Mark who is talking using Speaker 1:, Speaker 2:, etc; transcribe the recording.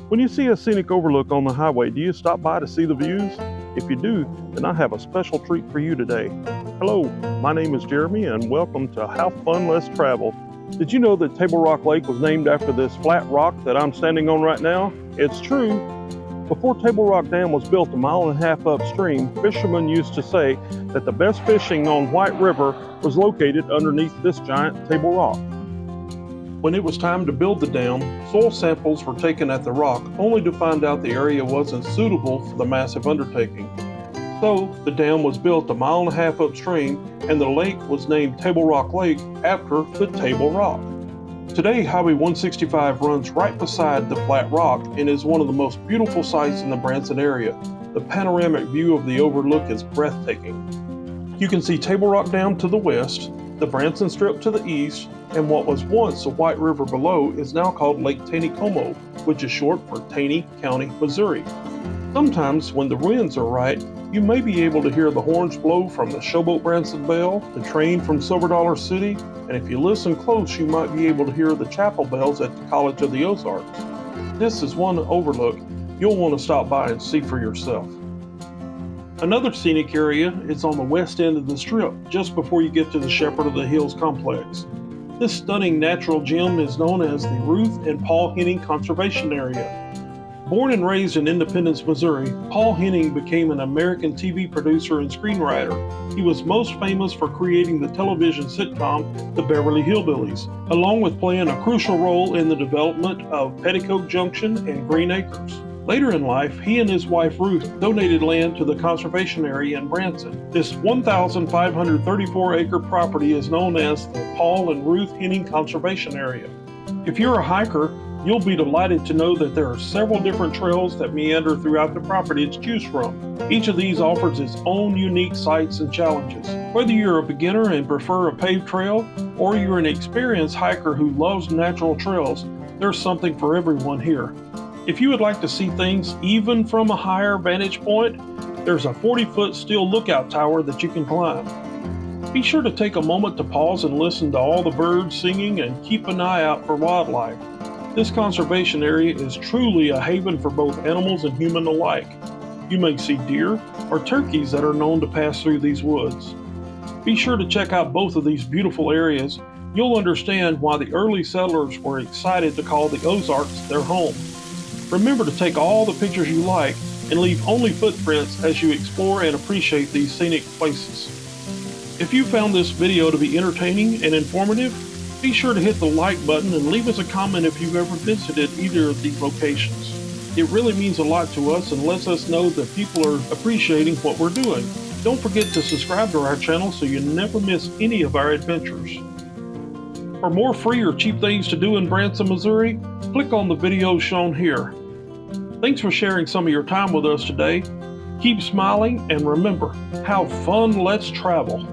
Speaker 1: When you see a scenic overlook on the highway, do you stop by to see the views? If you do, then I have a special treat for you today. Hello, my name is Jeremy and welcome to How Fun Let's Travel. Did you know that Table Rock Lake was named after this flat rock that I'm standing on right now? It's true. Before Table Rock Dam was built 1.5 miles upstream, fishermen used to say that the best fishing on White River was located underneath this giant table rock. When it was time to build the dam, soil samples were taken at the rock only to find out the area wasn't suitable for the massive undertaking. So the dam was built 1.5 miles upstream and the lake was named Table Rock Lake after the Table Rock. Today, Highway 165 runs right beside the flat rock and is one of the most beautiful sights in the Branson area. The panoramic view of the overlook is breathtaking. You can see Table Rock Dam to the west, the Branson Strip to the east, and what was once the White River below is now called Lake Taneycomo, which is short for Taney County, Missouri. Sometimes, when the winds are right, you may be able to hear the horns blow from the Showboat Branson Bell, the train from Silver Dollar City, and if you listen close, you might be able to hear the chapel bells at the College of the Ozarks. This is one overlook you'll want to stop by and see for yourself. Another scenic area is on the west end of the strip, just before you get to the Shepherd of the Hills complex. This stunning natural gem is known as the Ruth and Paul Henning Conservation Area. Born and raised in Independence, Missouri, Paul Henning became an American TV producer and screenwriter. He was most famous for creating the television sitcom The Beverly Hillbillies, along with playing a crucial role in the development of Petticoat Junction and Green Acres. Later in life, he and his wife Ruth donated land to the conservation area in Branson. This 1,534-acre property is known as the Paul and Ruth Henning Conservation Area. If you're a hiker, you'll be delighted to know that there are several different trails that meander throughout the property to choose from. Each of these offers its own unique sights and challenges. Whether you're a beginner and prefer a paved trail, or you're an experienced hiker who loves natural trails, there's something for everyone here. If you would like to see things even from a higher vantage point, there's a 40-foot steel lookout tower that you can climb. Be sure to take a moment to pause and listen to all the birds singing and keep an eye out for wildlife. This conservation area is truly a haven for both animals and human alike. You may see deer or turkeys that are known to pass through these woods. Be sure to check out both of these beautiful areas. You'll understand why the early settlers were excited to call the Ozarks their home. Remember to take all the pictures you like and leave only footprints as you explore and appreciate these scenic places. If you found this video to be entertaining and informative, be sure to hit the like button and leave us a comment if you've ever visited either of these locations. It really means a lot to us and lets us know that people are appreciating what we're doing. Don't forget to subscribe to our channel so you never miss any of our adventures. For more free or cheap things to do in Branson, Missouri, click on the video shown here. Thanks for sharing some of your time with us today. Keep smiling and remember, have fun, let's travel.